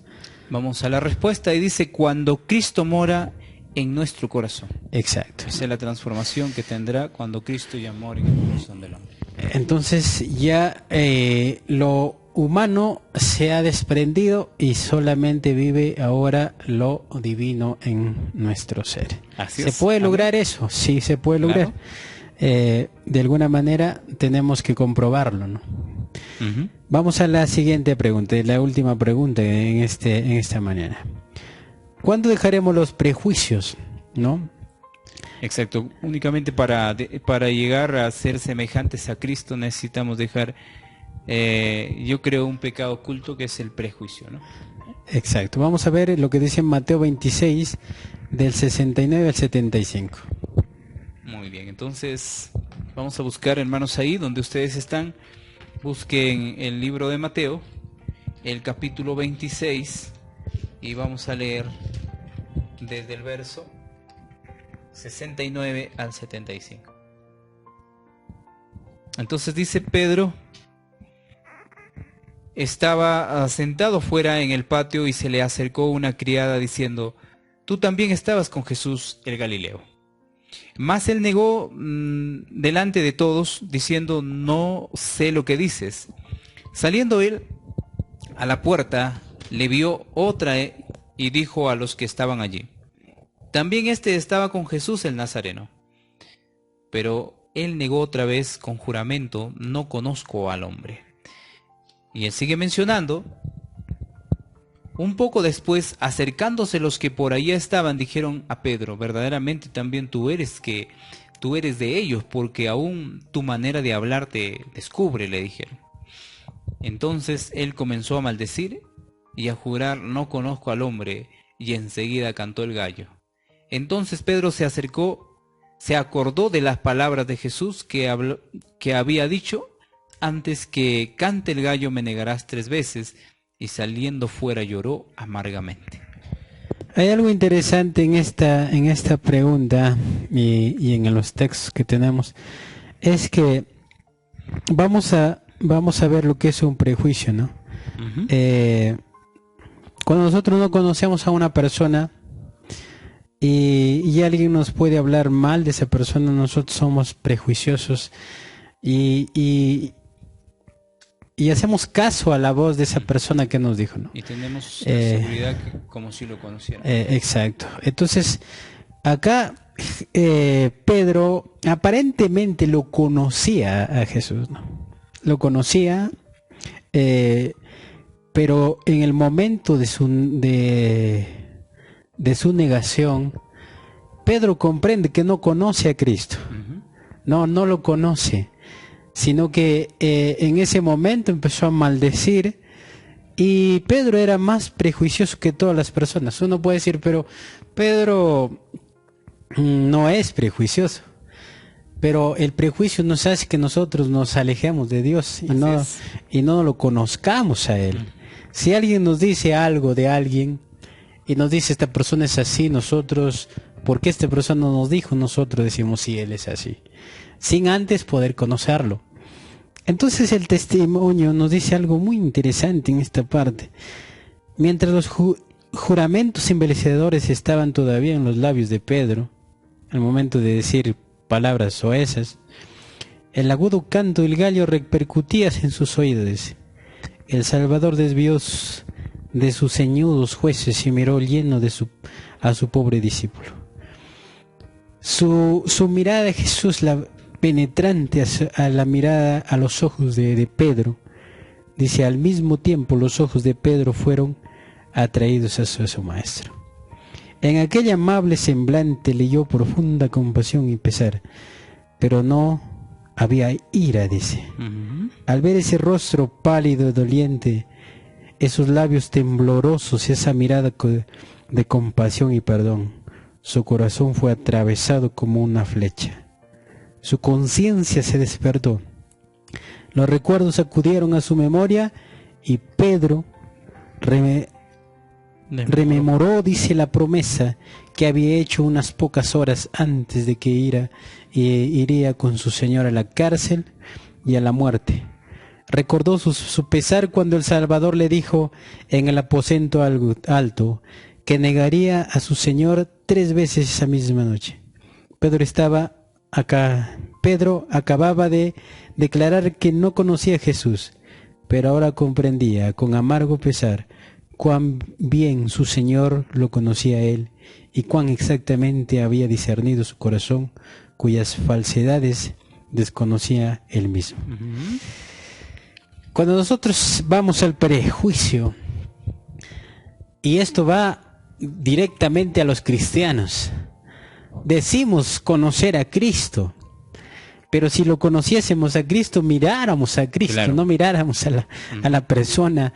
Vamos a la respuesta y dice: cuando Cristo mora en nuestro corazón. Exacto. Esa es la transformación que tendrá cuando Cristo ya mora en el corazón del hombre. Entonces ya lo humano se ha desprendido y solamente vive ahora lo divino en nuestro ser. Así ¿Se es. puede lograr eso? Sí, se puede lograr. De alguna manera tenemos que comprobarlo, ¿no? Vamos a la siguiente pregunta, la última pregunta en esta mañana. ¿Cuándo dejaremos los prejuicios, no? Exacto. Únicamente para llegar a ser semejantes a Cristo necesitamos dejar, yo creo, un pecado oculto que es el prejuicio, ¿no? Exacto. Vamos a ver lo que dice en Mateo 26, del 69 al 75. Muy bien, entonces vamos a buscar, hermanos, ahí donde ustedes están. Busquen el libro de Mateo, el capítulo 26, y vamos a leer desde el verso 69 al 75. Entonces dice: Pedro estaba sentado fuera en el patio y se le acercó una criada diciendo: tú también estabas con Jesús el Galileo. Mas él negó delante de todos, diciendo: no sé lo que dices. Saliendo él a la puerta, le vio otra y dijo a los que estaban allí: también este estaba con Jesús el Nazareno. Pero él negó otra vez con juramento: no conozco al hombre. Y él sigue mencionando. Un poco después, acercándose los que por allí estaban, dijeron a Pedro: verdaderamente también tú eres de ellos, porque aún tu manera de hablar te descubre, le dijeron. Entonces él comenzó a maldecir y a jurar: no conozco al hombre, y enseguida cantó el gallo. Entonces Pedro se acercó, se acordó de las palabras de Jesús que había dicho: antes que cante el gallo me negarás 3 veces. Y saliendo fuera lloró amargamente. Hay algo interesante en esta pregunta y en los textos que tenemos, es que vamos a ver lo que es un prejuicio, ¿no? Cuando nosotros no conocemos a una persona y alguien nos puede hablar mal de esa persona, nosotros somos prejuiciosos y hacemos caso a la voz de esa persona que nos dijo, ¿no? Y tenemos la seguridad como si lo conociéramos. Exacto. Entonces, acá Pedro aparentemente lo conocía a Jesús, ¿no? Lo conocía, pero en el momento de su negación, Pedro comprende que no conoce a Cristo. No lo conoce, sino que en ese momento empezó a maldecir, y Pedro era más prejuicioso que todas las personas. Uno puede decir: pero Pedro no es prejuicioso, pero el prejuicio nos hace que nosotros nos alejemos de Dios y no lo conozcamos a Él. Si alguien nos dice algo de alguien y nos dice esta persona es así, nosotros, ¿por qué esta persona nos dijo? Nosotros decimos sí, él es así, sin antes poder conocerlo. Entonces el testimonio nos dice algo muy interesante en esta parte. Mientras los juramentos embellecedores estaban todavía en los labios de Pedro, al momento de decir palabras soezas, el agudo canto del gallo repercutía en sus oídos. El Salvador desvió de sus ceñudos jueces y miró lleno a su pobre discípulo. Su mirada de Jesús, la penetrante a la mirada, a los ojos de Pedro, dice, al mismo tiempo los ojos de Pedro fueron atraídos a su maestro. En aquel amable semblante leyó profunda compasión y pesar, pero no había ira, dice. Al ver ese rostro pálido y doliente, esos labios temblorosos, esa mirada de compasión y perdón, su corazón fue atravesado como una flecha. Su conciencia se despertó. Los recuerdos acudieron a su memoria y Pedro rememoró, dice, la promesa que había hecho unas pocas horas antes de que iría con su Señor a la cárcel y a la muerte. Recordó su pesar cuando el Salvador le dijo en el aposento alto que negaría a su Señor 3 veces esa misma noche. Pedro acababa de declarar que no conocía a Jesús, pero ahora comprendía con amargo pesar cuán bien su Señor lo conocía a él y cuán exactamente había discernido su corazón, cuyas falsedades desconocía él mismo. Cuando nosotros vamos al prejuicio, y esto va directamente a los cristianos, decimos conocer a Cristo, pero si lo conociésemos a Cristo, miráramos a Cristo, claro, no miráramos a la persona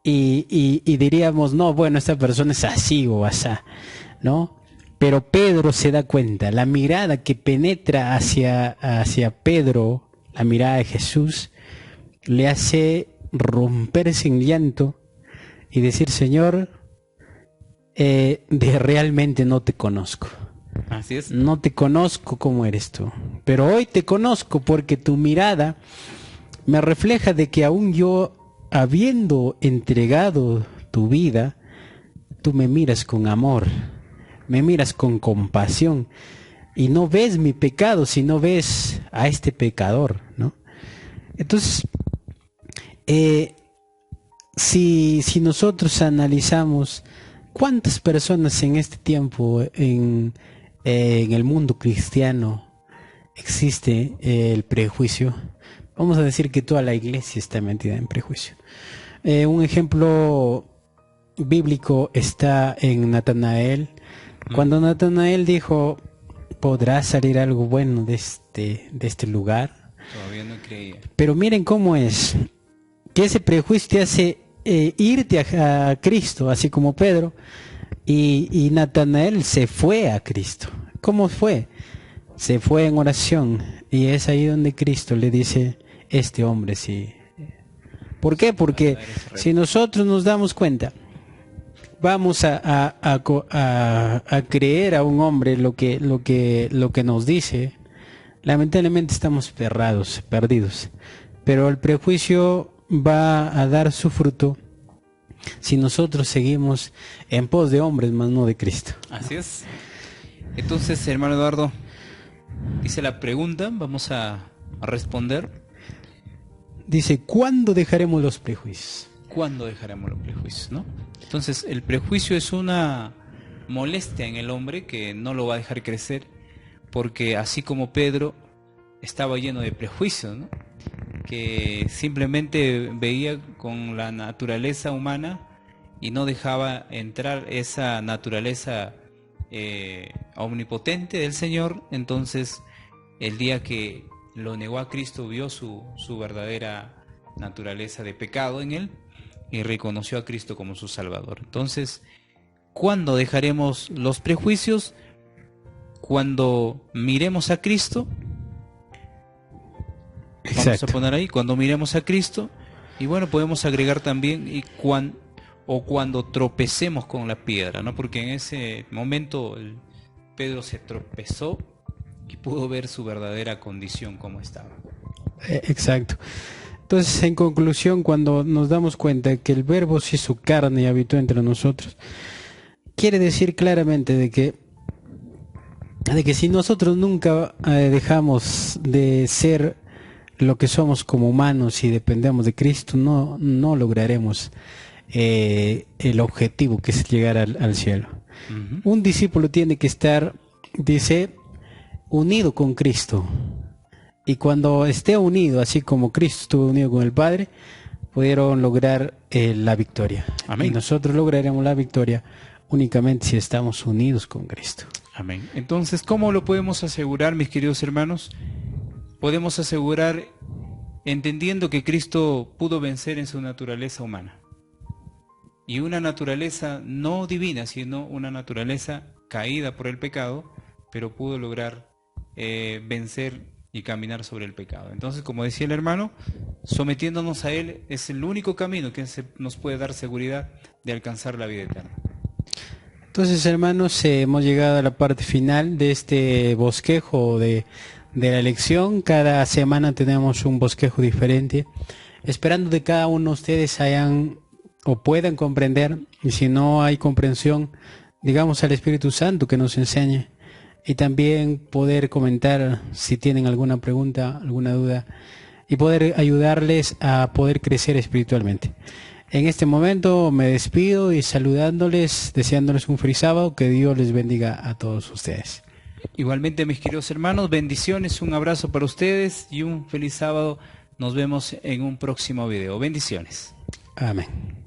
y diríamos, no, bueno, esta persona es así o asá, ¿no? Pero Pedro se da cuenta, la mirada que penetra hacia Pedro, la mirada de Jesús, le hace romperse en llanto y decir, Señor, realmente no te conozco. Así es. No te conozco como eres tú, pero hoy te conozco porque tu mirada me refleja de que aún yo, habiendo entregado tu vida, tú me miras con amor, me miras con compasión y no ves mi pecado, sino ves a este pecador, ¿no? Entonces, si nosotros analizamos cuántas personas en este tiempo en el mundo cristiano existe el prejuicio, vamos a decir que toda la iglesia está metida en prejuicio. Un ejemplo bíblico está en Natanael, cuando Natanael dijo, ¿podrá salir algo bueno de este lugar? Todavía no creía. Pero miren cómo es, que ese prejuicio te hace irte a Cristo, así como Pedro, y Natanael se fue a Cristo. ¿Cómo fue? Se fue en oración, y es ahí donde Cristo le dice, este hombre sí. ¿Por qué? Porque si nosotros nos damos cuenta, vamos a creer a un hombre lo que nos dice, lamentablemente estamos perdidos. Pero el prejuicio va a dar su fruto si nosotros seguimos en pos de hombres, más no de Cristo. Así es. Entonces, hermano Eduardo, dice la pregunta, vamos a responder. Dice, ¿cuándo dejaremos los prejuicios? ¿Cuándo dejaremos los prejuicios, no? Entonces, el prejuicio es una molestia en el hombre que no lo va a dejar crecer, porque así como Pedro estaba lleno de prejuicios, ¿no? Que simplemente veía con la naturaleza humana y no dejaba entrar esa naturaleza omnipotente del Señor. Entonces, el día que lo negó a Cristo, vio su verdadera naturaleza de pecado en él y reconoció a Cristo como su Salvador. Entonces, ¿cuándo dejaremos los prejuicios? Cuando miremos a Cristo. Vamos a poner ahí, cuando miremos a Cristo Y bueno, podemos agregar también cuando tropecemos con la piedra, ¿no? Porque en ese momento Pedro se tropezó y pudo ver su verdadera condición como estaba. Exacto. Entonces, en conclusión, cuando nos damos cuenta que el Verbo se hizo carne y habitó entre nosotros, quiere decir claramente de que si nosotros nunca dejamos de ser lo que somos como humanos y dependemos de Cristo, no lograremos el objetivo que es llegar al cielo. Uh-huh. Un discípulo tiene que estar, dice, unido con Cristo. Y cuando esté unido, así como Cristo estuvo unido con el Padre, pudieron lograr la victoria. Amén. Y nosotros lograremos la victoria únicamente si estamos unidos con Cristo. Amén. Entonces, ¿cómo lo podemos asegurar, mis queridos hermanos? Podemos asegurar entendiendo que Cristo pudo vencer en su naturaleza humana. Y una naturaleza no divina, sino una naturaleza caída por el pecado, pero pudo lograr vencer y caminar sobre el pecado. Entonces, como decía el hermano, sometiéndonos a Él es el único camino que nos puede dar seguridad de alcanzar la vida eterna. Entonces, hermanos, hemos llegado a la parte final de este bosquejo de la lección. Cada semana tenemos un bosquejo diferente, esperando de cada uno de ustedes hayan o puedan comprender, y si no hay comprensión, digamos al Espíritu Santo que nos enseñe, y también poder comentar si tienen alguna pregunta, alguna duda, y poder ayudarles a poder crecer espiritualmente. En este momento me despido y saludándoles, deseándoles un feliz sábado, que Dios les bendiga a todos ustedes. Igualmente, mis queridos hermanos, bendiciones, un abrazo para ustedes y un feliz sábado. Nos vemos en un próximo video. Bendiciones. Amén.